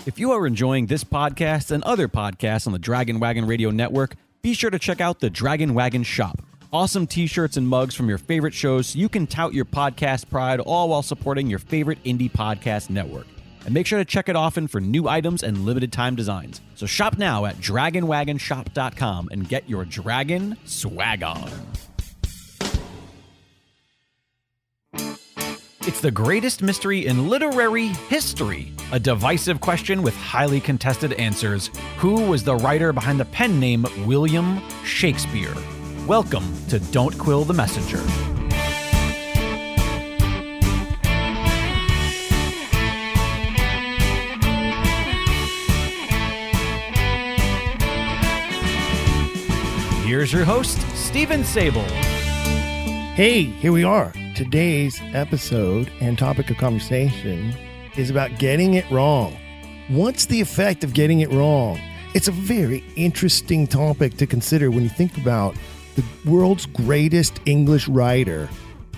If you are enjoying this podcast and other podcasts on the Dragon Wagon Radio Network, be sure to check out the Dragon Wagon Shop. Awesome t-shirts and mugs from your favorite shows so you can tout your podcast pride, all while supporting your favorite indie podcast network. And make sure to check it often for new items and limited time designs. So shop now at dragonwagonshop.com and get your dragon swag on. It's the greatest mystery in literary history. A divisive question with highly contested answers. Who was the writer behind the pen name William Shakespeare? Welcome to Don't Quill the Messenger. Here's your host, Stephen Sable. Hey, here we are. Today's episode and topic of conversation is about getting it wrong. What's the effect of getting it wrong? It's a very interesting topic to consider when you think about the world's greatest English writer,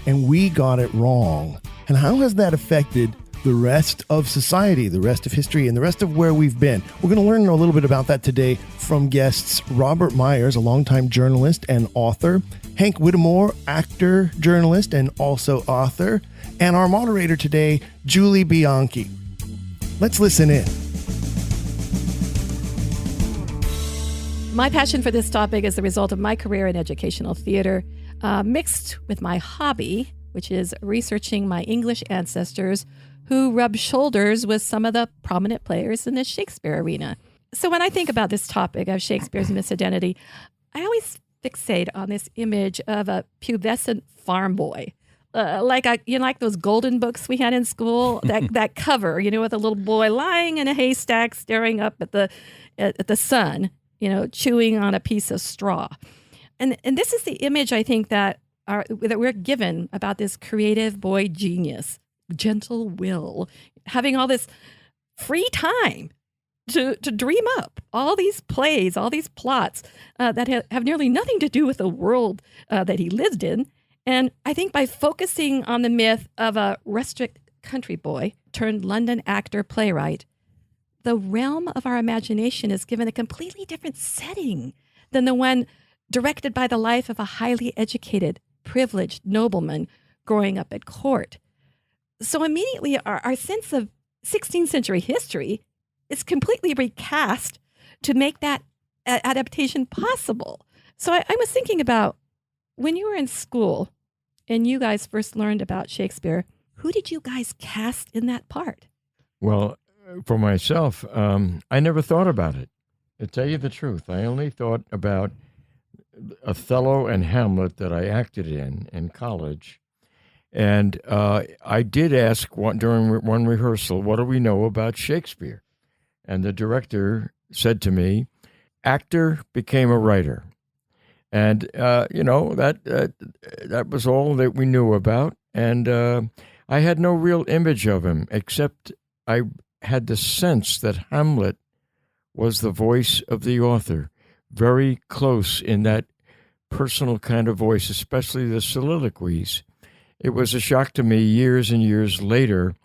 and we got it wrong. And how has that affected the rest of society, the rest of history, and the rest of where we've been? We're going to learn a little bit about that today from guests Robert Meyers, a longtime journalist and author, Hank Whittemore, actor, journalist, and also author, and our moderator today, Julie Bianchi. Let's listen in. My passion for this topic is the result of my career in educational theater, mixed with my hobby, which is researching my English ancestors who rubbed shoulders with some of the prominent players in the Shakespeare arena. So when I think about this topic of Shakespeare's misidentity, I always fixate on this image of a pubescent farm boy, like those golden books we had in school. That cover, with a little boy lying in a haystack, staring up at the sun, chewing on a piece of straw, and this is the image I think that we're given about this creative boy genius, gentle will, having all this free time to dream up all these plays, all these plots that have nearly nothing to do with the world that he lived in. And I think by focusing on the myth of a rustic country boy turned London actor playwright, the realm of our imagination is given a completely different setting than the one directed by the life of a highly educated, privileged nobleman growing up at court. So immediately our sense of 16th century history is completely recast to make that adaptation possible. So I was thinking about when you were in school and you guys first learned about Shakespeare, who did you guys cast in that part? Well, for myself, I never thought about it. To tell you the truth, I only thought about Othello and Hamlet that I acted in college. And I did ask during one rehearsal, what do we know about Shakespeare? And the director said to me, actor became a writer. And, that was all that we knew about. And I had no real image of him, except I had the sense that Hamlet was the voice of the author, very close in that personal kind of voice, especially the soliloquies. It was a shock to me years and years later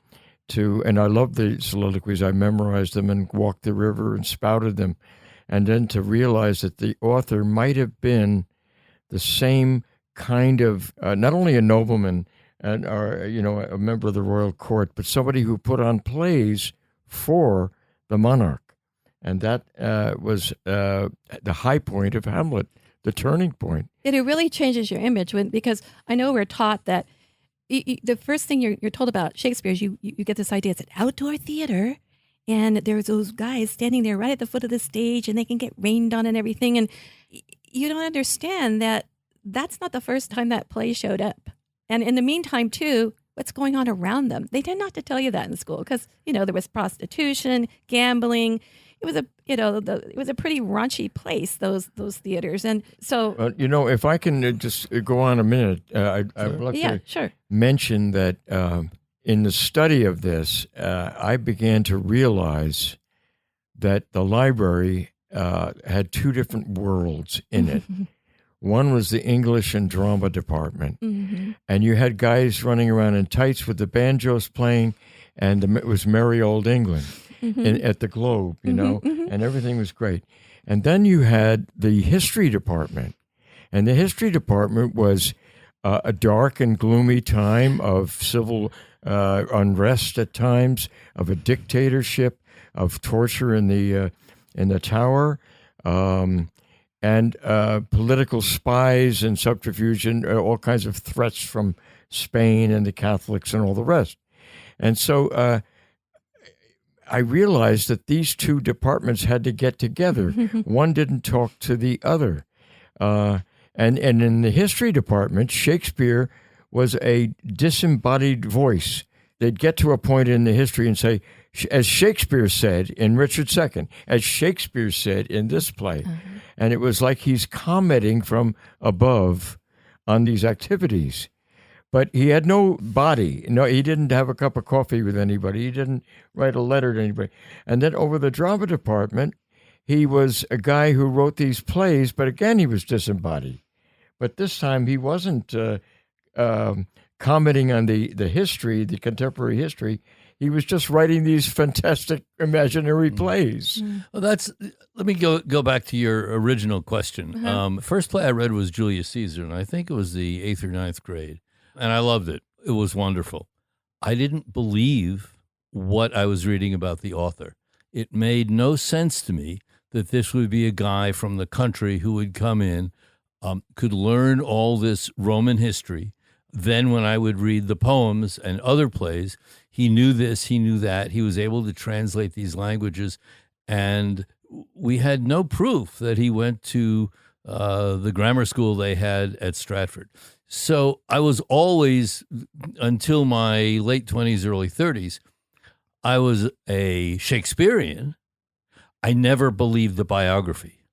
and I loved the soliloquies. I memorized them and walked the river and spouted them. And then to realize that the author might have been the same kind of, not only a nobleman or a member of the royal court, but somebody who put on plays for the monarch. And that was the high point of Hamlet, the turning point. It really changes your image because I know we're taught that the first thing you're told about Shakespeare is you get this idea it's an outdoor theater, and there's those guys standing there right at the foot of the stage, and they can get rained on and everything, and you don't understand that that's not the first time that play showed up. And in the meantime, too, what's going on around them? They tend not to tell you that in school because there was prostitution, gambling. It was it was a pretty raunchy place, those theaters. And so, if I can just go on a minute, I'd like to mention that in the study of this, I began to realize that the library had two different worlds in it. One was the English and drama department, and you had guys running around in tights with the banjos playing, and it was merry old England. at the Globe, and everything was great. And then you had the history department. And the history department was a dark and gloomy time of civil unrest at times, of a dictatorship, of torture in the tower, and political spies and subterfuge and all kinds of threats from Spain and the Catholics and all the rest. And so I realized that these two departments had to get together. One didn't talk to the other. And in the history department, Shakespeare was a disembodied voice. They'd get to a point in the history and say, as Shakespeare said in Richard II, as Shakespeare said in this play. And it was like he's commenting from above on these activities. But he had no body. No, he didn't have a cup of coffee with anybody. He didn't write a letter to anybody. And then over the drama department, he was a guy who wrote these plays, but again, he was disembodied. But this time he wasn't commenting on the history, the contemporary history. He was just writing these fantastic imaginary plays. Well, let me go back to your original question. First play I read was Julius Caesar, and I think it was the 8th or 9th grade. And I loved it. It was wonderful. I didn't believe what I was reading about the author. It made no sense to me that this would be a guy from the country who would come in, could learn all this Roman history. Then when I would read the poems and other plays, he knew this, he knew that. He was able to translate these languages. And we had no proof that he went to the grammar school they had at Stratford. So I was always, until my late 20s, early 30s, I was a Shakespearean. I never believed the biography.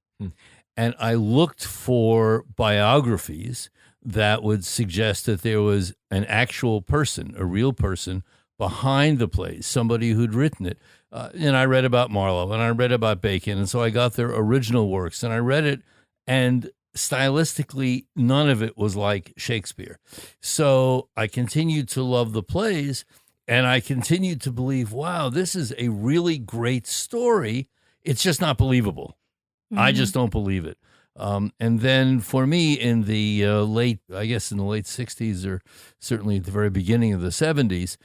And I looked for biographies that would suggest that there was an actual person, a real person, behind the plays, somebody who'd written it. And I read about Marlowe, and I read about Bacon, and so I got their original works, and I read it, and stylistically, none of it was like Shakespeare. So I continued to love the plays, and I continued to believe, wow, this is a really great story. It's just not believable. I just don't believe it. And then for me, in the late 60s, or certainly at the very beginning of the 70s,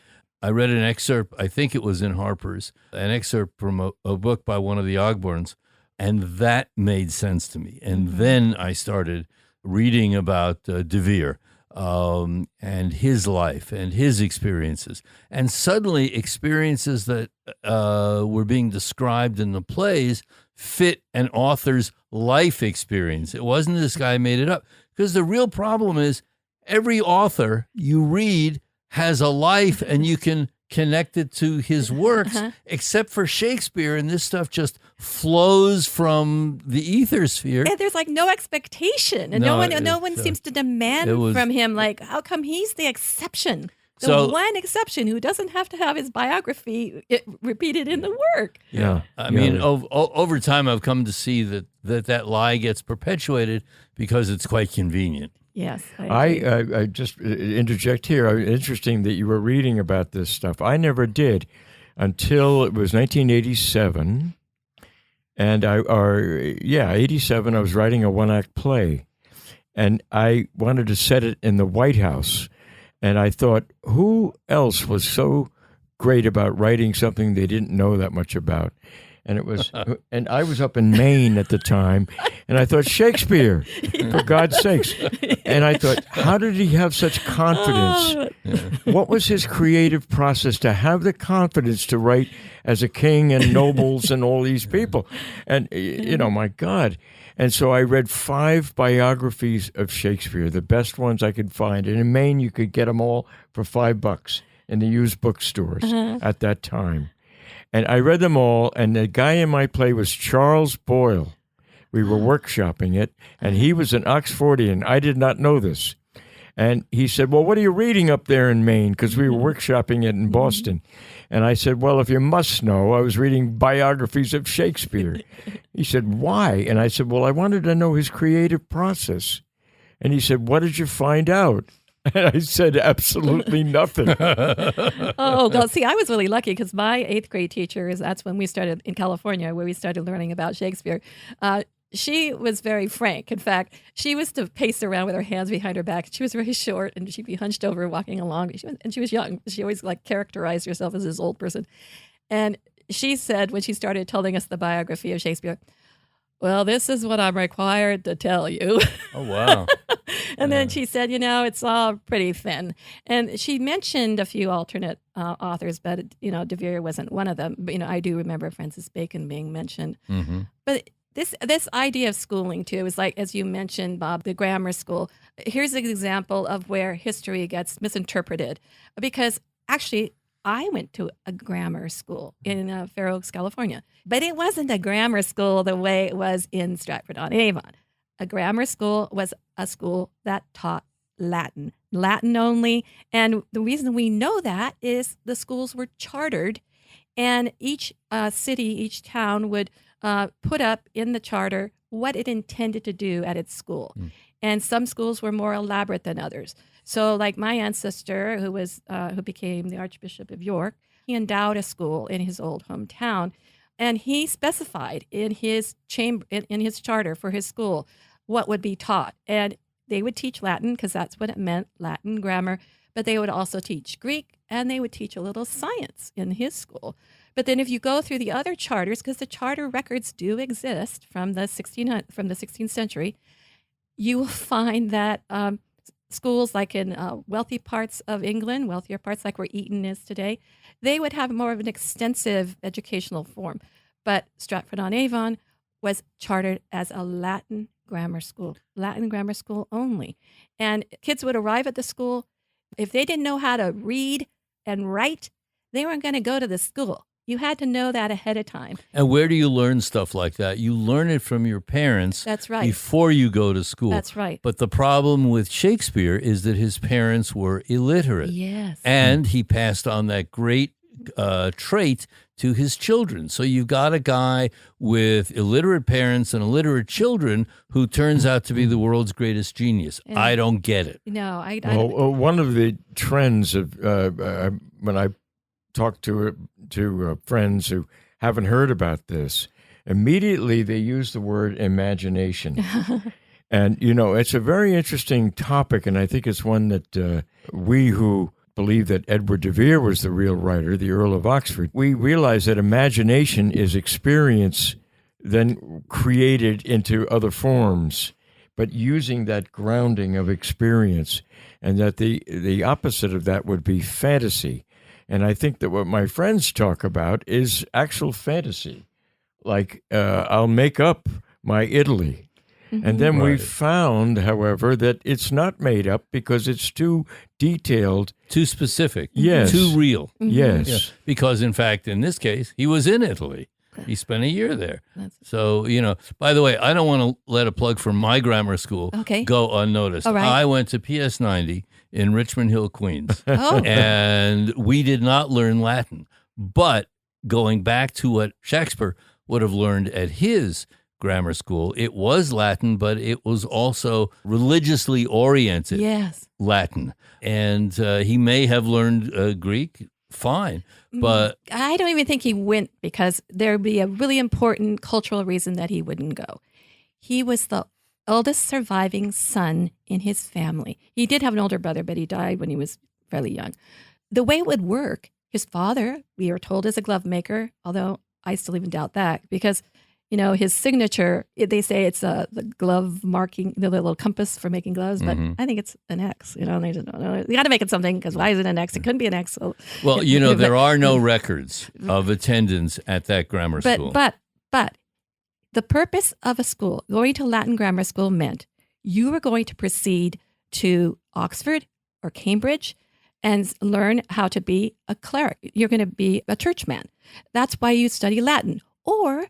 I read an excerpt, I think it was in Harper's, an excerpt from a book by one of the Ogborns, and that made sense to me. And then I started reading about De Vere and his life and his experiences. And suddenly experiences that were being described in the plays fit an author's life experience. It wasn't this guy made it up. Because the real problem is every author you read has a life and you can connect it to his works, except for Shakespeare, and this stuff just flows from the ethersphere. And there's like no expectation, and no one seems to demand from him, like, how come he's the exception? The one exception who doesn't have to have his biography repeated in the work. Yeah. I mean, over time, I've come to see that lie gets perpetuated because it's quite convenient. Yes. I just interject here. Interesting that you were reading about this stuff. I never did until it was 1987. And 87, I was writing a one-act play. And I wanted to set it in the White House. And I thought, who else was so great about writing something they didn't know that much about? And it was, and I was up in Maine at the time, and I thought, Shakespeare, for God's sakes. And I thought, how did he have such confidence? What was his creative process to have the confidence to write as a king and nobles and all these people? And, my God. And so I read 5 biographies of Shakespeare, the best ones I could find. And in Maine, you could get them all for $5 in the used bookstores at that time. And I read them all, and the guy in my play was Charles Boyle. We were workshopping it, and he was an Oxfordian. I did not know this. And he said, well, what are you reading up there in Maine? Because we were workshopping it in Boston. And I said, well, if you must know, I was reading biographies of Shakespeare. He said, why? And I said, well, I wanted to know his creative process. And he said, what did you find out? And I said absolutely nothing. Oh, well, see, I was really lucky because my 8th grade teacher that's when we started in California, where we started learning about Shakespeare. She was very frank. In fact, she was to pace around with her hands behind her back. She was very short, and she'd be hunched over walking along. She was young. She always characterized herself as this old person. And she said, when she started telling us the biography of Shakespeare, well, this is what I'm required to tell you. Oh, wow. And then she said, it's all pretty thin. And she mentioned a few alternate authors, but, De Vere wasn't one of them. But, I do remember Francis Bacon being mentioned. Mm-hmm. But this idea of schooling, too, is like, as you mentioned, Bob, the grammar school. Here's an example of where history gets misinterpreted. Because actually, I went to a grammar school in Fair Oaks, California. But it wasn't a grammar school the way it was in Stratford-on-Avon. A grammar school was a school that taught Latin only. And the reason we know that is the schools were chartered, and each city, each town would put up in the charter what it intended to do at its school. And some schools were more elaborate than others. So like my ancestor, who became the Archbishop of York, he endowed a school in his old hometown, and he specified in his charter for his school what would be taught. And they would teach Latin because that's what it meant, Latin grammar, but they would also teach Greek, and they would teach a little science in his school. But then if you go through the other charters, because the charter records do exist from the 16th century, you will find that schools like in wealthy parts of England, wealthier parts like where Eton is today, they would have more of an extensive educational form. But Stratford-on-Avon was chartered as a Latin grammar school only. And kids would arrive at the school. If they didn't know how to read and write, they weren't going to go to the school. You had to know that ahead of time. And where do you learn stuff like that? You learn it from your parents. That's right. Before you go to school. That's right. But the problem with Shakespeare is that his parents were illiterate. Yes. And he passed on that great trait to his children. So you've got a guy with illiterate parents and illiterate children who turns out to be the world's greatest genius. And I don't get it. No, I One of the trends of when I talk to friends who haven't heard about this, immediately they use the word imagination. And, it's a very interesting topic, and I think it's one that we who believe that Edward de Vere was the real writer, the Earl of Oxford, we realize that imagination is experience then created into other forms, but using that grounding of experience, and that the opposite of that would be fantasy. And I think that what my friends talk about is actual fantasy. Like, I'll make up my Italy. Mm-hmm. And then we found, however, that it's not made up because it's too detailed. Too specific. Yes. Too real. Mm-hmm. Yes. Yeah. Because, in fact, in this case, he was in Italy. He spent a year there. So, by the way, I don't want to let a plug for my grammar school go unnoticed. All right. I went to PS 90 in Richmond Hill, Queens, Oh. and we did not learn Latin. But going back to what Shakespeare would have learned at his grammar school, it was Latin, but it was also religiously oriented Latin. And he may have learned Greek, fine. But I don't even think he went because there would be a really important cultural reason that he wouldn't go. He was the eldest surviving son in his family. He did have an older brother, but he died when he was fairly young. The way it would work, his father, we are told, is a glove maker, although I still even doubt that because, his signature, they say it's the glove marking, the little compass for making gloves, but I think it's an X. They just don't know. You got to make it something because why is it an X? It couldn't be an X. So, well, there are no records of attendance at that grammar school. But the purpose of a school, going to Latin grammar school, meant you were going to proceed to Oxford or Cambridge and learn how to be a cleric. You're going to be a churchman. That's why you study Latin. Or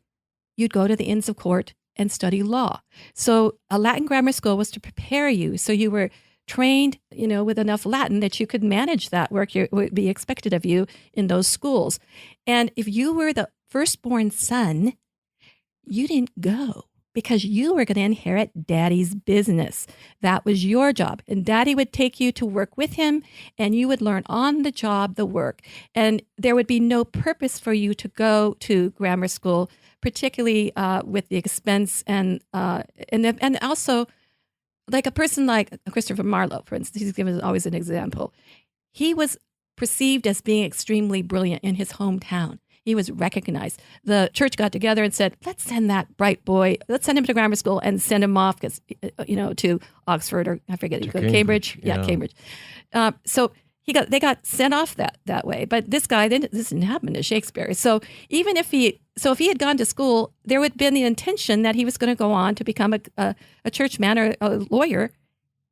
you'd go to the Inns of Court and study law. So a Latin grammar school was to prepare you. So you were trained, with enough Latin that you could manage that work would be expected of you in those schools. And if you were the firstborn son, you didn't go. because you were going to inherit Daddy's business. That was your job. And Daddy would take you to work with him, and you would learn on the job the work. And there would be no purpose for you to go to grammar school, particularly with the expense and also like a person like Christopher Marlowe, for instance. He's given always an example. He was perceived as being extremely brilliant in his hometown. He was recognized. The church got together and said, let's send that bright boy, let's send him to grammar school and send him off to Oxford or I forget, Cambridge. Yeah, Cambridge. So they got sent off that way. But this guy, this didn't happen to Shakespeare. So even if he had gone to school, there would have been the intention that he was going to go on to become a churchman or a lawyer.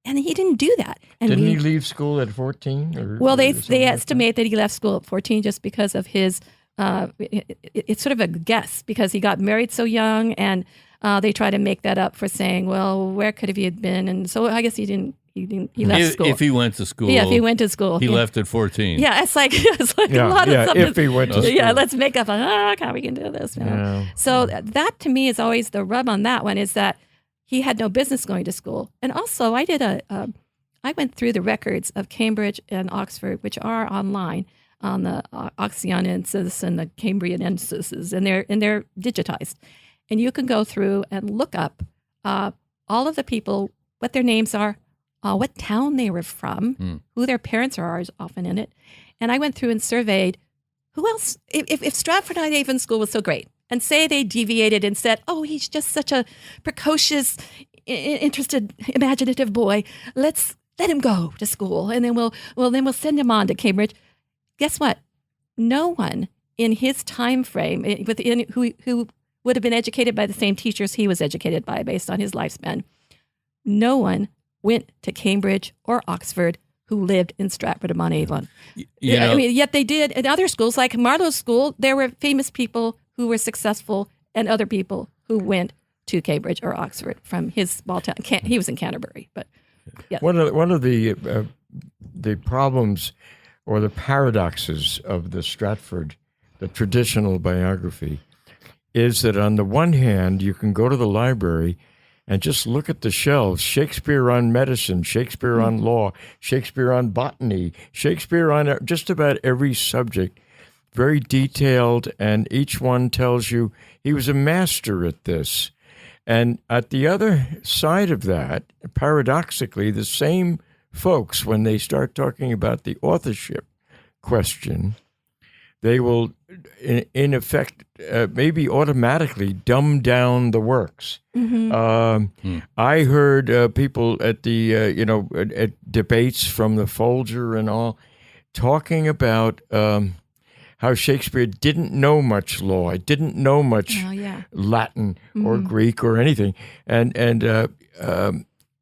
And he didn't do that. And Didn't he leave school at 14? Well, they estimate that he left school at 14 just because of his, it's sort of a guess because he got married so young, and they try to make that up for saying, well, where could he have been? And so I guess he left school. If he went to school. Yeah, if he went to school. He left at 14. Yeah, it's like a lot of something. If he went to school. Yeah, let's make up how we can do this. So that to me is always the rub on that one, is that he had no business going to school. And also I went through the records of Cambridge and Oxford, which are online on the Oxoniensis and the Cambrianensis, and they're digitized. And you can go through and look up all of the people, what their names are, what town they were from, who their parents are often in it. And I went through and surveyed who else, if Stratford-on-Avon School was so great, and say they deviated and said, oh, he's just such a precocious, interested, imaginative boy. Let's let him go to school, and then we'll send him on to Cambridge. Guess what? No one in his time frame who would have been educated by the same teachers he was educated by based on his lifespan, no one went to Cambridge or Oxford who lived in Stratford-upon-Avon. Yet they did at other schools, like Marlowe's school. There were famous people who were successful and other people who went to Cambridge or Oxford from his small town. He was in Canterbury, but yeah. One of the problems or the paradoxes of the Stratford, the traditional biography, is that on the one hand, you can go to the library and just look at the shelves, Shakespeare on medicine, Shakespeare on law, Shakespeare on botany, Shakespeare on just about every subject, very detailed, and each one tells you he was a master at this. And at the other side of that, paradoxically, the same folks, when they start talking about the authorship question, they will, in effect, maybe automatically dumb down the works. I heard people at the, at debates from the Folger and all, talking about how Shakespeare didn't know much law, didn't know much Latin or Greek or anything, and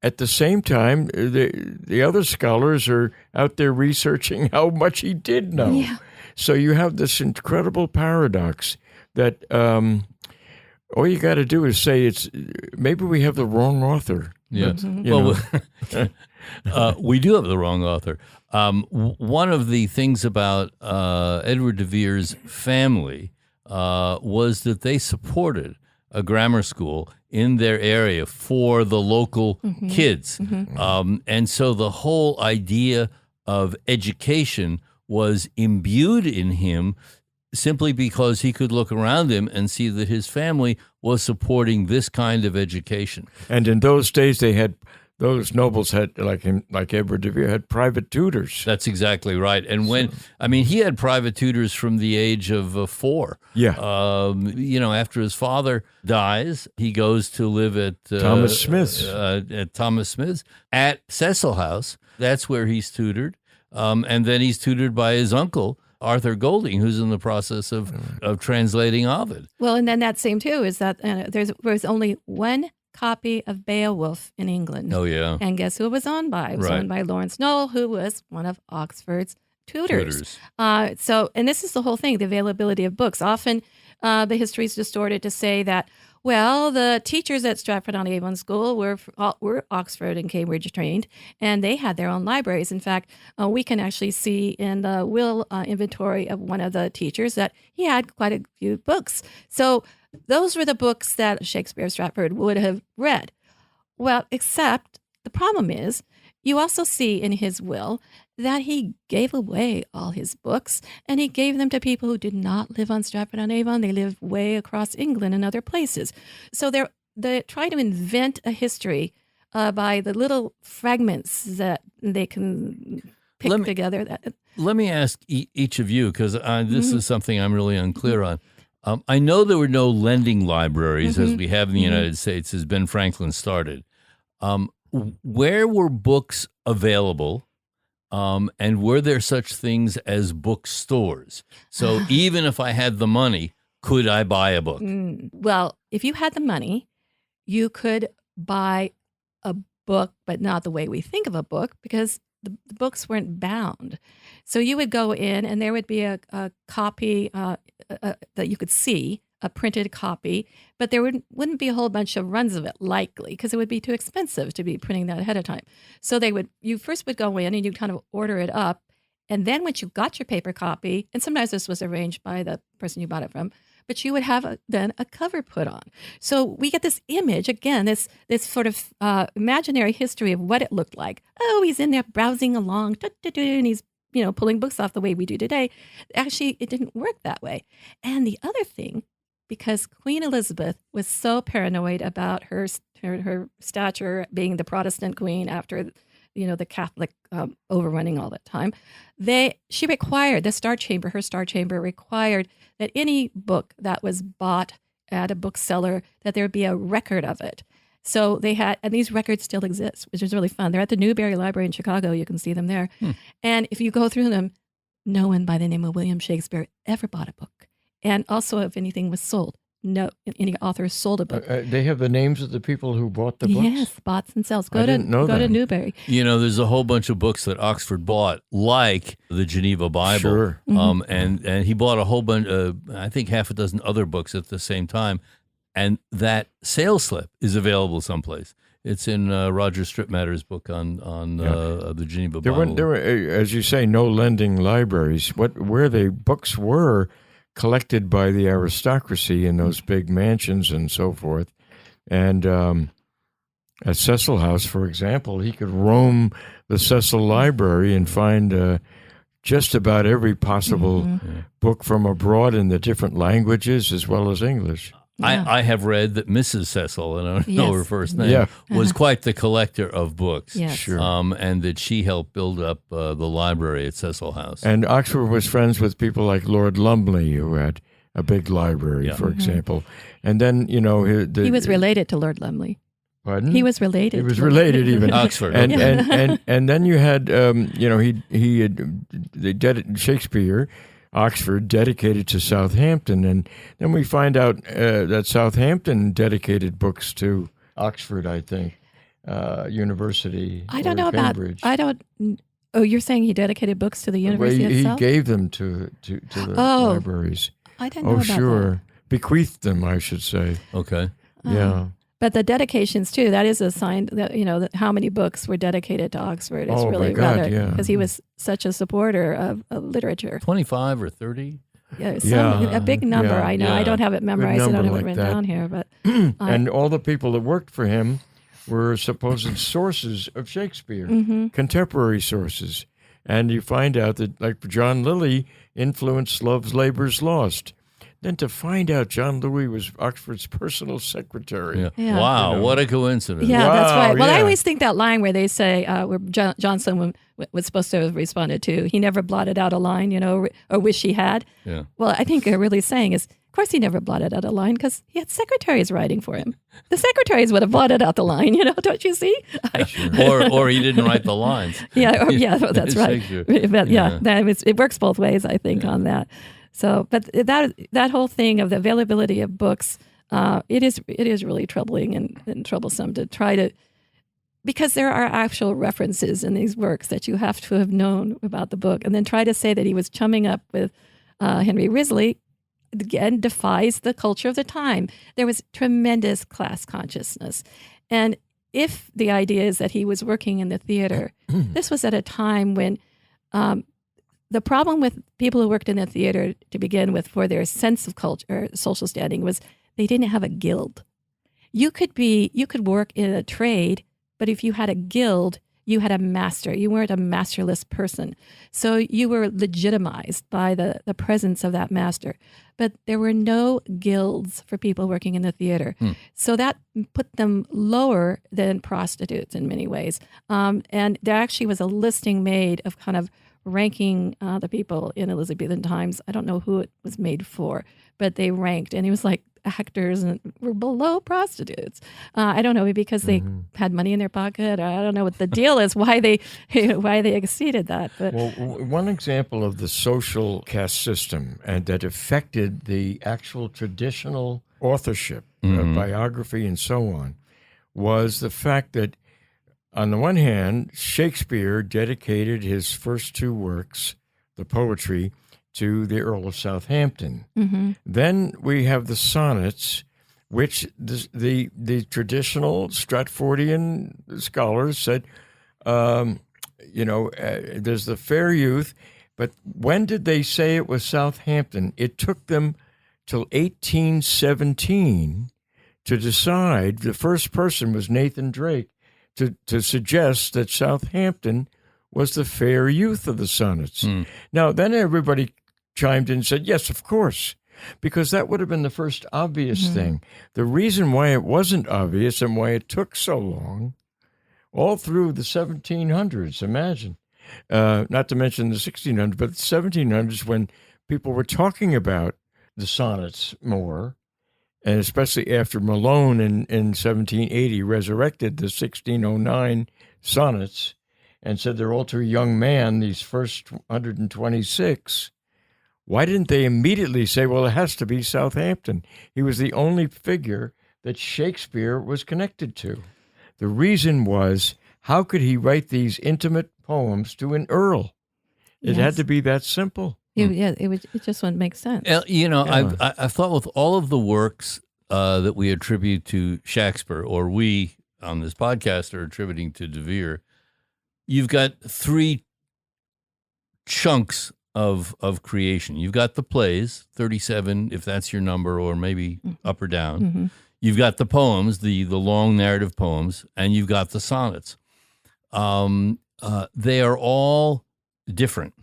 at the same time, the other scholars are out there researching how much he did know. Yeah. So you have this incredible paradox that all you got to do is say maybe we have the wrong author. Yeah. We do have the wrong author. One of the things about Edward de Vere's family was that they supported a grammar school in their area for the local kids. And so the whole idea of education was imbued in him simply because he could look around him and see that his family was supporting this kind of education. And in those days, those nobles had, like Edward de Vere, had private tutors. That's exactly right. And he had private tutors from the age of 4. Yeah. After his father dies, he goes to live at Thomas Smith's. At Cecil House. That's where he's tutored. And then he's tutored by his uncle, Arthur Golding, who's in the process of translating Ovid. Well, and then that same, too, is that there was only one copy of Beowulf in England. Oh, yeah. And guess who it was owned by? It was owned by Lawrence Noel, who was one of Oxford's tutors. And this is the whole thing, the availability of books. Often the history is distorted to say that, well, the teachers at Stratford-on-Avon School were Oxford and Cambridge trained, and they had their own libraries. In fact, we can actually see in the will inventory of one of the teachers that he had quite a few books. So those were the books that Shakespeare Stratford would have read. Well, except the problem is, you also see in his will that he gave away all his books, and he gave them to people who did not live on Stratford-on-Avon. They lived way across England and other places. So they try to invent a history by the little fragments that they can pick together. Let me ask each of you, because this is something I'm really unclear on. I know there were no lending libraries as we have in the United States as Ben Franklin started. Where were books available, and were there such things as bookstores? So even if I had the money, could I buy a book? Well, if you had the money, you could buy a book, but not the way we think of a book, because the books weren't bound. So you would go in, and there would be a copy that you could see, a printed copy, but there wouldn't be a whole bunch of runs of it, likely, because it would be too expensive to be printing that ahead of time. So you first would go in and you'd kind of order it up, and then once you got your paper copy, and sometimes this was arranged by the person you bought it from, but you would have then a cover put on. So we get this image, again, this sort of imaginary history of what it looked like. Oh, he's in there browsing along, and he's pulling books off the way we do today. Actually, it didn't work that way. And the other thing, because Queen Elizabeth was so paranoid about her stature, being the Protestant queen after the Catholic overrunning all the time, she required her Star Chamber required that any book that was bought at a bookseller, that there be a record of it. So they had, and these records still exist, which is really fun. They're at the Newberry Library in Chicago. You can see them there. And if you go through them, no one by the name of William Shakespeare ever bought a book. And also, if anything was sold, no, any author sold a book. They have the names of the people who bought the books? Yes, bought and sells. Go didn't know to that. Newberry. There's a whole bunch of books that Oxford bought, like the Geneva Bible. Sure. And he bought a whole bunch, I think half a dozen other books at the same time. And that sales slip is available someplace. It's in Roger Strittmatter's book on the Geneva Bible. There were, as you say, no lending libraries. Where the books were collected by the aristocracy in those big mansions and so forth. And at Cecil House, for example, he could roam the Cecil Library and find just about every possible book from abroad in the different languages as well as English. Yeah. I have read that Mrs. Cecil, and I don't know her first name, was quite the collector of books. Yes. Sure. And that she helped build up the library at Cecil House. And Oxford was friends with people like Lord Lumley, who had a big library, for example. And then, he was related to Lord Lumley. Pardon? He was related. He was related even. Oxford. And then you had, Shakespeare, Oxford, dedicated to Southampton. And then we find out that Southampton dedicated books to Oxford, I think, University. I don't know Cambridge. Oh, you're saying he dedicated books to the university itself? He gave them to the libraries. I didn't know about that. Bequeathed them, I should say. Okay. Yeah. But the dedications, too, that is a sign that, that how many books were dedicated to Oxford. It's really rather, because he was such a supporter of literature. 25 or 30? A big number, I know. I don't have it memorized. I don't have it written down here. But and all the people that worked for him were supposed sources of Shakespeare, contemporary sources. And you find out that, like, John Lilly influenced Love's Labour's Lost. Then to find out John Louis was Oxford's personal secretary. Yeah. Wow, what a coincidence. Yeah, that's right. Well, I always think that line where they say, where Johnson was supposed to have responded to, he never blotted out a line, or wish he had. Yeah. Well, I think they're really saying is, of course he never blotted out a line because he had secretaries writing for him. The secretaries would have blotted out the line, don't you see? Or he didn't write the lines. That's right. But it works both ways, I think, on that. So, but that whole thing of the availability of books, it is really troubling and troublesome to try to, because there are actual references in these works that you have to have known about the book, and then try to say that he was chumming up with Henry Risley, again, defies the culture of the time. There was tremendous class consciousness. And if the idea is that he was working in the theater, this was at a time when the problem with people who worked in the theater to begin with for their sense of culture, social standing, was they didn't have a guild. You could work in a trade, but if you had a guild, you had a master. You weren't a masterless person. So you were legitimized by the presence of that master. But there were no guilds for people working in the theater. So that put them lower than prostitutes in many ways. And there actually was a listing made of kind of ranking the people in Elizabethan times. I don't know who it was made for, but they ranked. And it was like actors and were below prostitutes. I don't know, because they had money in their pocket. I don't know what the deal is, why they exceeded that. But Well, one example of the social caste system and that affected the actual traditional authorship, biography, and so on, was the fact that, on the one hand, Shakespeare dedicated his first two works, the poetry, to the Earl of Southampton. Then we have the sonnets, which the traditional Stratfordian scholars said, there's the fair youth, but when did they say it was Southampton? It took them till 1817 to decide. The first person was Nathan Drake to suggest that Southampton was the fair youth of the sonnets. Now, then everybody chimed in and said, yes, of course, because that would have been the first obvious thing. The reason why it wasn't obvious and why it took so long, all through the 1700s, imagine, not to mention the 1600s, but the 1700s, when people were talking about the sonnets more, and especially after Malone in 1780 resurrected the 1609 sonnets and said they're all to a young man, these first 126, why didn't they immediately say, well, it has to be Southampton? He was the only figure that Shakespeare was connected to. The reason was, how could he write these intimate poems to an earl? It had to be that simple. it just wouldn't make sense. I've thought with all of the works that we attribute to Shakespeare, or we on this podcast are attributing to De Vere, you've got three chunks of creation. You've got the plays, 37, if that's your number, or maybe up or down. You've got the poems, the long narrative poems, and you've got the sonnets. They are all different.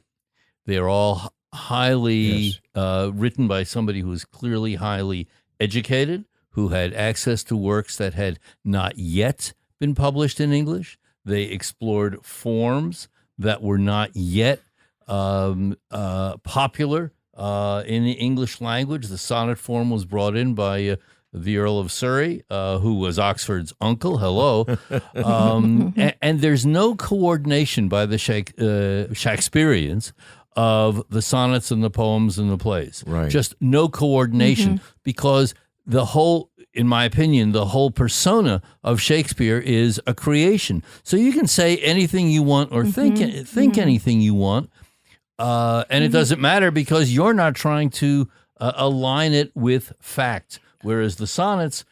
They are all highly written by somebody who is clearly highly educated, who had access to works that had not yet been published in English. They explored forms that were not yet popular in the English language. The sonnet form was brought in by the Earl of Surrey, who was Oxford's uncle. Hello. And there's no coordination by the Shakespeareans of the sonnets and the poems and the plays. Right. Just no coordination, because the whole, in my opinion, the whole persona of Shakespeare is a creation. So you can say anything you want or think anything you want, and it doesn't matter, because you're not trying to align it with fact. Whereas the sonnets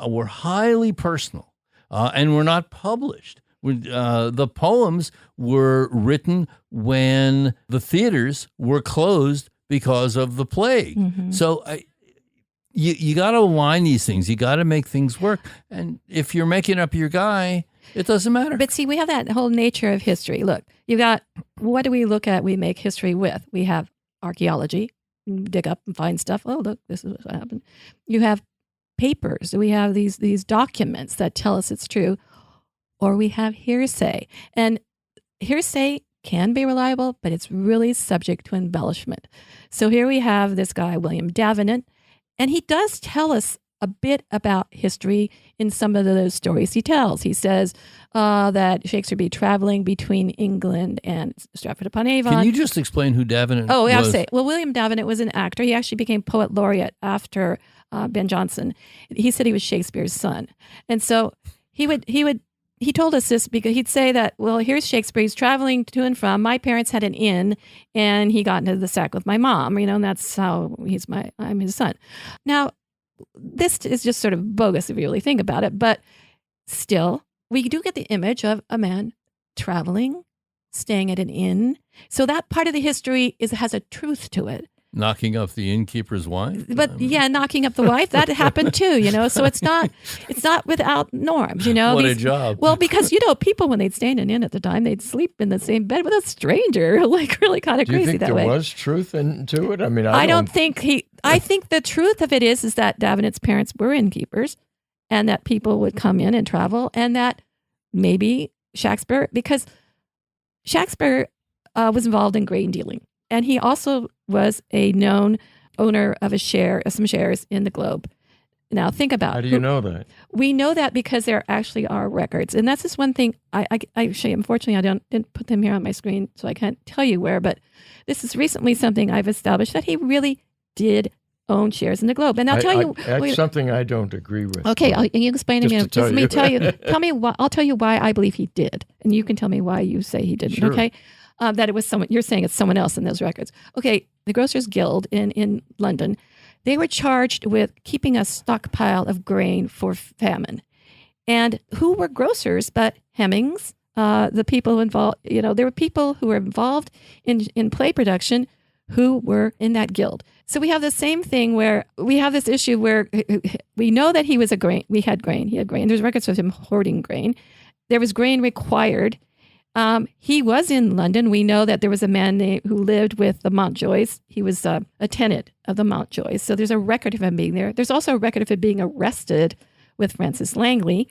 were highly personal and were not published. The poems were written when the theaters were closed because of the plague. So you got to align these things. You got to make things work. And if you're making up your guy, it doesn't matter. But see, we have that whole nature of history. Look, you got, what do we look at? We make history with. We have archaeology, dig up and find stuff. Oh, look, this is what happened. You have papers. We have these documents that tell us it's true. Or we have hearsay. And hearsay can be reliable, but it's really subject to embellishment. So here we have this guy, William Davenant, and he does tell us a bit about history in some of those stories he tells. He says that Shakespeare be traveling between England and Stratford-upon-Avon. Can you just explain who Davenant was? Oh, yeah, I'll say. Well, William Davenant was an actor. He actually became poet laureate after Ben Jonson. He said he was Shakespeare's son. And so he told us this because he'd say that, well, here's Shakespeare. He's traveling to and from. My parents had an inn, and he got into the sack with my mom, and that's how I'm his son. Now, this is just sort of bogus if you really think about it, but still, we do get the image of a man traveling, staying at an inn. So that part of the history has a truth to it. Knocking up the innkeeper's wife? But yeah, knocking up the wife, that happened too, so it's not without norms, What a job. Well, because, people, when they'd stay in an inn at the time, they'd sleep in the same bed with a stranger, like really kind of Do you crazy think that there way. was truth to it? I mean, I don't think I think the truth of it is that Davenant's parents were innkeepers and that people would come in and travel, and that maybe Shakespeare, because Shakespeare was involved in grain dealing. And he also was a known owner of some shares in the Globe. Now, think about How do you know that? We know that because there actually are records. And that's just one thing I actually, unfortunately, I didn't put them here on my screen, so I can't tell you where, but this is recently something I've established, that he really did own shares in the Globe. And I'll tell you. That's something I don't agree with. Okay, you explain to me. Just to Let me tell you. Tell me why. I'll tell you why I believe he did, and you can tell me why you say he didn't. Sure. Okay, that it was someone. You're saying it's someone else in those records. Okay, the Grocers Guild in London, they were charged with keeping a stockpile of grain for famine, and who were grocers but Hemmings? The people involved. There were people who were involved in play production who were in that guild. So we have the same thing where we have this issue where we know that he had grain. He had grain. There's records of him hoarding grain. There was grain required. He was in London. We know that there was a man who lived with the Mountjoys. He was a tenant of the Mountjoys. So there's a record of him being there. There's also a record of him being arrested with Francis Langley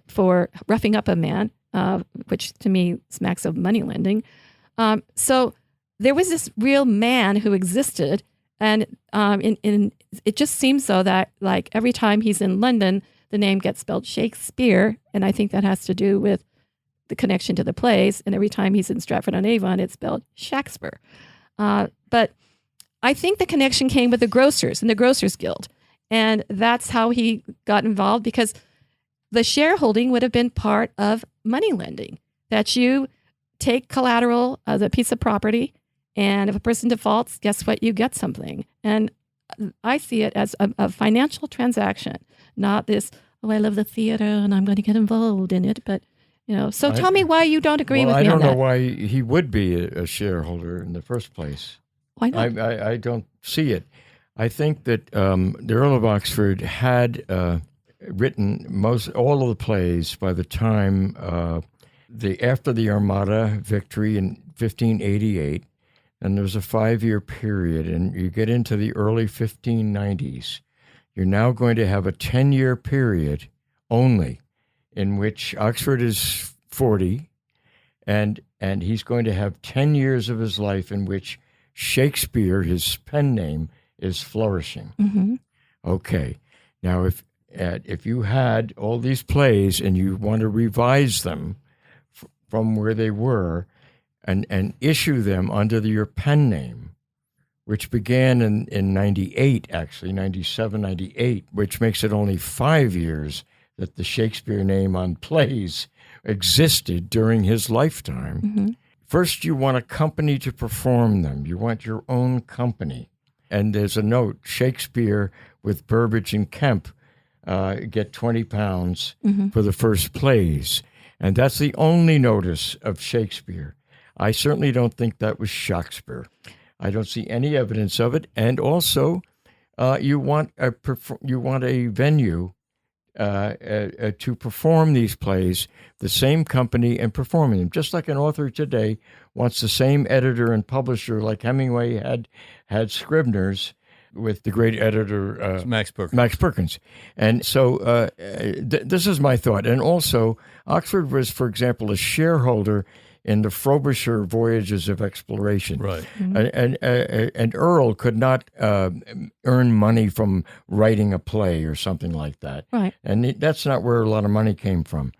for roughing up a man, which to me smacks of money lending. So there was this real man who existed. And it just seems so that, like, every time he's in London, the name gets spelled Shakespeare, and I think that has to do with the connection to the plays. And every time he's in Stratford-on-Avon, it's spelled Shakespeare. But I think the connection came with the grocers and the Grocers Guild, and that's how he got involved, because the shareholding would have been part of money lending, that you take collateral as a piece of property. And if a person defaults, guess what? You get something. And I see it as a financial transaction, not this, I love the theater and I'm going to get involved in it. But, so tell me why you don't agree with me on that. I don't know why he would be a shareholder in the first place. Why not? I don't see it. I think that the Earl of Oxford had written all of the plays by the time after the Armada victory in 1588. And there was a 5-year period, and you get into the early 1590s. You're now going to have a 10-year period only, in which Oxford is 40, and he's going to have 10 years of his life in which Shakespeare, his pen name, is flourishing. Mm-hmm. Okay, now if you had all these plays and you want to revise them from where they were, and issue them under your pen name, which began in 98, actually, 97, 98, which makes it only 5 years that the Shakespeare name on plays existed during his lifetime. Mm-hmm. First, you want a company to perform them. You want your own company. And there's a note, Shakespeare with Burbage and Kemp get £20 Mm-hmm. for the first plays. And that's the only notice of Shakespeare. I certainly don't think that was Shakespeare. I don't see any evidence of it. And also, you want a venue to perform these plays, the same company, and performing them. Just like an author today wants the same editor and publisher, like Hemingway had Scribner's with the great editor Max Perkins. And so this is my thought. And also, Oxford was, for example, a shareholder in the Frobisher voyages of exploration. Right. Mm-hmm. And Earl could not earn money from writing a play or something like that. Right. And that's not where a lot of money came from.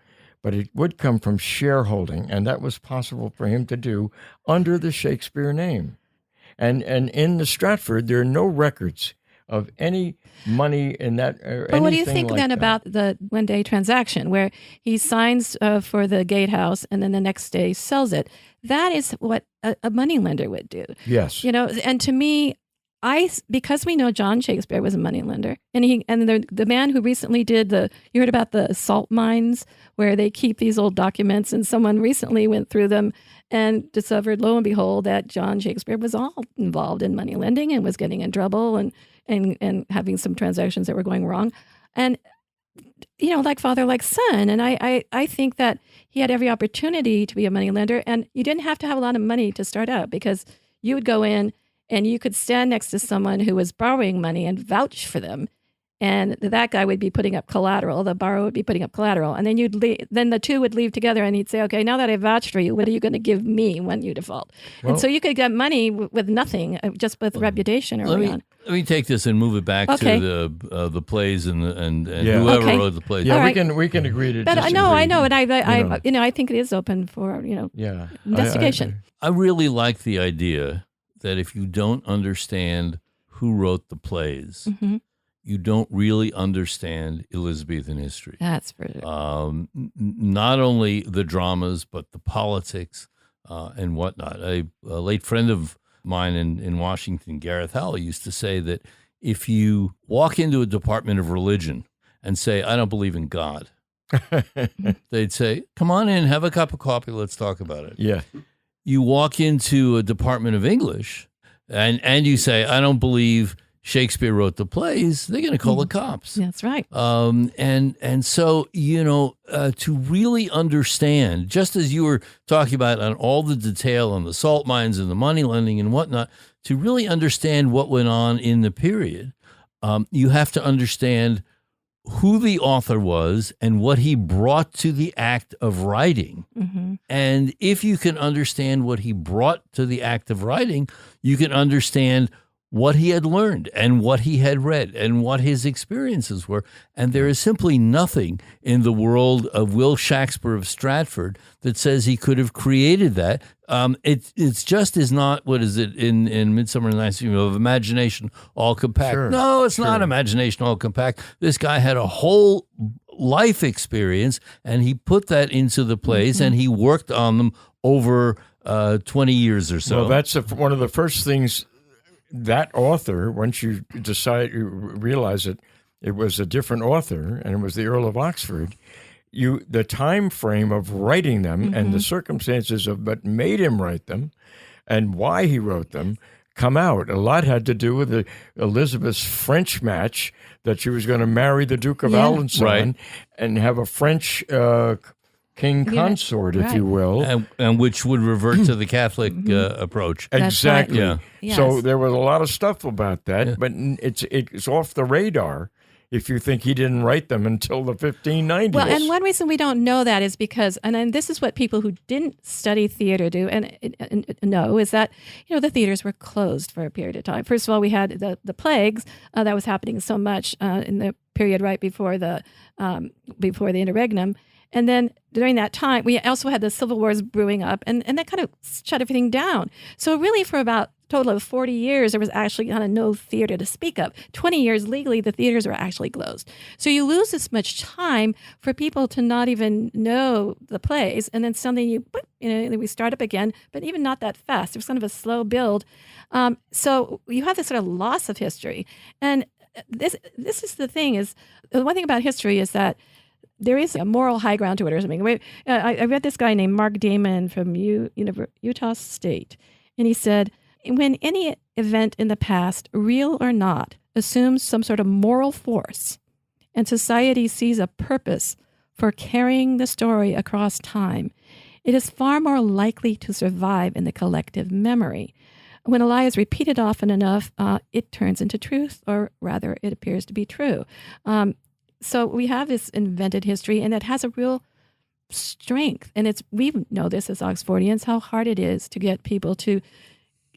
But it would come from shareholding, and that was possible for him to do under the Shakespeare name. And in the Stratford, there are no records of any money in that. But what do you think then about the one-day transaction where he signs for the gatehouse and then the next day sells it? That is what a moneylender would do. Yes. And to me, because we know John Shakespeare was a moneylender, and the man who recently did you heard about the salt mines where they keep these old documents, and someone recently went through them and discovered, lo and behold, that John Shakespeare was all involved in money lending and was getting in trouble and having some transactions that were going wrong, and like father, like son. And I think that he had every opportunity to be a moneylender, and you didn't have to have a lot of money to start out, because you would go in and you could stand next to someone who was borrowing money and vouch for them. And that guy would be putting up collateral. The borrower would be putting up collateral. And then then the two would leave together, and he'd say, okay, now that I vouched for you, what are you going to give me when you default? Well, and so you could get money with nothing, just with reputation early on. Let me take this and move it back to the plays and whoever wrote the plays. Yeah, All we right. we can agree to But disagree. I know, and I think it is open for investigation. I really like the idea that if you don't understand who wrote the plays, Mm-hmm. you don't really understand Elizabethan history. That's for sure. Not only the dramas, but the politics and whatnot. A late friend of mine in Washington, Gareth Howell, used to say that if you walk into a department of religion and say, I don't believe in God, they'd say, come on in, have a cup of coffee, let's talk about it. Yeah. You walk into a department of English and you say, I don't believe Shakespeare wrote the plays, they're going to call the cops. That's right. And so, to really understand, just as you were talking about on all the detail on the salt mines and the money lending and whatnot, to really understand what went on in the period, you have to understand who the author was and what he brought to the act of writing. Mm-hmm. And if you can understand what he brought to the act of writing, you can understand what he had learned and what he had read and what his experiences were. And there is simply nothing in the world of Will Shakespeare of Stratford that says he could have created that. It's just is not, what is it, in Midsummer Night's Dream, of imagination all compact. Sure, No, it's not imagination all compact. This guy had a whole life experience, and he put that into the plays, and he worked on them over 20 years or so. Well, that's one of the first things that author, once you realize it was a different author, and it was the Earl of Oxford, the time frame of writing them and the circumstances of what made him write them and why he wrote them come out. A lot had to do with Elizabeth's French match, that she was going to marry the Duke of Alençon Right. and have a French king consort, if you will. And which would revert to the Catholic approach. Exactly. Yeah. Yes. So there was a lot of stuff about that, but it's off the radar if you think he didn't write them until the 1590s. Well, and one reason we don't know that is because, and this is what people who didn't study theater do and know, is that, the theaters were closed for a period of time. First of all, we had the plagues that was happening so much in the period right before the interregnum. And then during that time, we also had the civil wars brewing up, and that kind of shut everything down. So really, for about a total of 40 years, there was actually kind of no theater to speak of. 20 years legally, the theaters were actually closed. So you lose this much time for people to not even know the plays, and then suddenly we start up again, but even not that fast. It was kind of a slow build. So you have this sort of loss of history. And this is the thing, is the one thing about history is that there is a moral high ground to it or something. I read this guy named Mark Damon from Utah State, and he said, when any event in the past, real or not, assumes some sort of moral force, and society sees a purpose for carrying the story across time, it is far more likely to survive in the collective memory. When a lie is repeated often enough, it turns into truth, or rather, it appears to be true. So we have this invented history, and it has a real strength. And we know this as Oxfordians, how hard it is to get people to.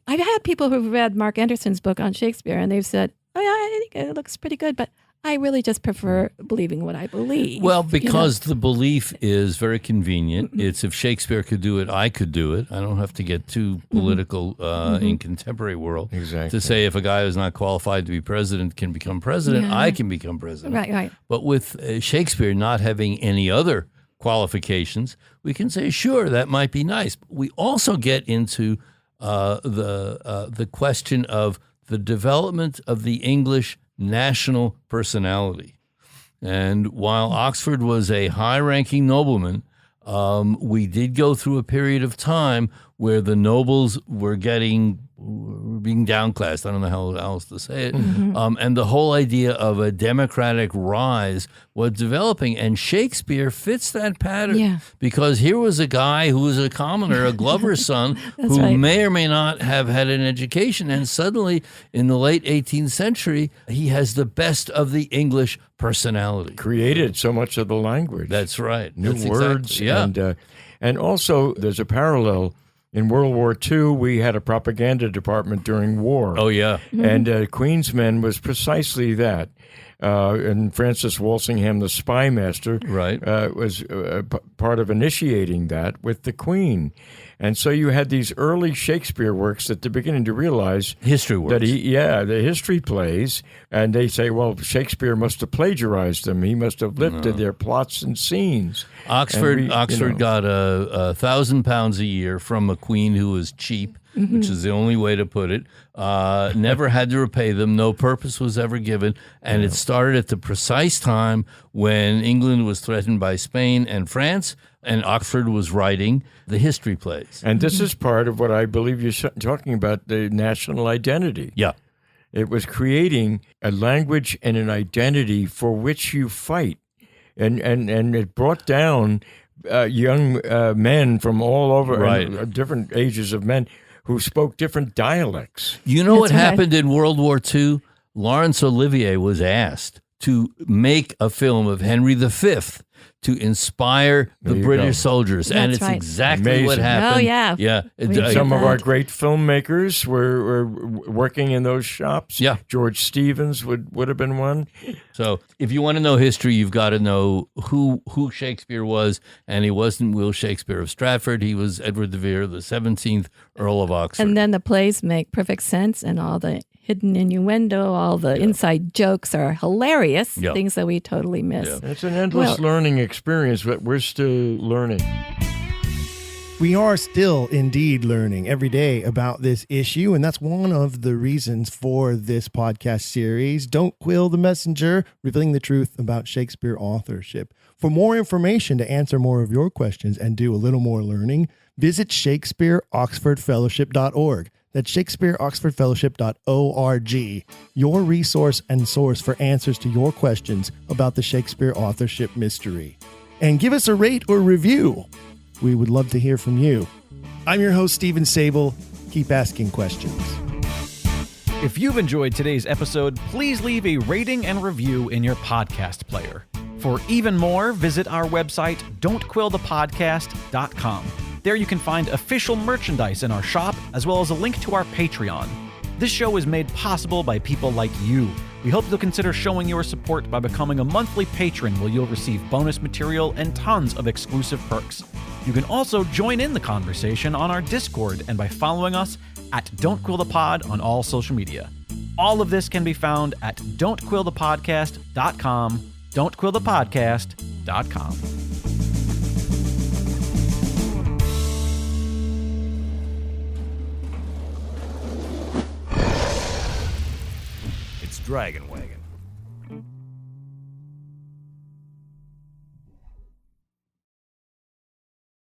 I've had people who've read Mark Anderson's book on Shakespeare, and they've said, "Oh yeah, I think it looks pretty good, but I really just prefer believing what I believe." Well, because the belief is very convenient. It's, if Shakespeare could do it, I could do it. I don't have to get too political in contemporary world. Exactly. To say if a guy who's not qualified to be president can become president, I can become president. Right. But with Shakespeare not having any other qualifications, we can say, sure, that might be nice. But we also get into the question of the development of the English national personality. And while Oxford was a high-ranking nobleman, we did go through a period of time where the nobles were being downclassed. I don't know how else to say it. And the whole idea of a democratic rise was developing. And Shakespeare fits that pattern because here was a guy who was a commoner, a glover's son, who may or may not have had an education. And suddenly, in the late 18th century, he has the best of the English personality. Created so much of the language. That's right. New That's words. exactly, And also, there's a parallel. In World War II, we had a propaganda department during war. Oh, yeah. And Queen's Men was precisely that. And Francis Walsingham, the spy master, was part of initiating that with the Queen. And so you had these early Shakespeare works that they're beginning to realize history works. That the history plays, and they say, well, Shakespeare must have plagiarized them. He must have lifted their plots and scenes. Oxford got £1,000 a year from a queen who was cheap, which is the only way to put it. Never had to repay them. No purpose was ever given. And it started at the precise time when England was threatened by Spain and France, and Oxford was writing the history plays. And this is part of what I believe you're talking about, the national identity. Yeah. It was creating a language and an identity for which you fight. And it brought down young men from all over, and different ages of men, who spoke different dialects. You know what happened in World War II? Laurence Olivier was asked to make a film of Henry V to inspire the British soldiers. And it's exactly what happened. Oh, yeah. Yeah. Some of our great filmmakers were working in those shops. Yeah. George Stevens would have been one. So if you want to know history, you've got to know who Shakespeare was. And he wasn't Will Shakespeare of Stratford. He was Edward de Vere, the 17th Earl of Oxford. And then the plays make perfect sense, and all the hidden innuendo, all the inside jokes are hilarious, things that we totally miss. Yeah. It's an endless learning experience, but we're still learning. We are still indeed learning every day about this issue, and that's one of the reasons for this podcast series, Don't Quill the Messenger, revealing the truth about Shakespeare authorship. For more information to answer more of your questions and do a little more learning, visit ShakespeareOxfordFellowship.org. That's ShakespeareOxfordFellowship.org, your resource and source for answers to your questions about the Shakespeare authorship mystery. And give us a rate or review. We would love to hear from you. I'm your host, Stephen Sable. Keep asking questions. If you've enjoyed today's episode, please leave a rating and review in your podcast player. For even more, visit our website, don'tquillthepodcast.com. There you can find official merchandise in our shop, as well as a link to our Patreon. This show is made possible by people like you. We hope you'll consider showing your support by becoming a monthly patron, where you'll receive bonus material and tons of exclusive perks. You can also join in the conversation on our Discord and by following us at Don't Quill the Pod on all social media. All of this can be found at don'tquillthepodcast.com, don'tquillthepodcast.com. Dragon Wagon.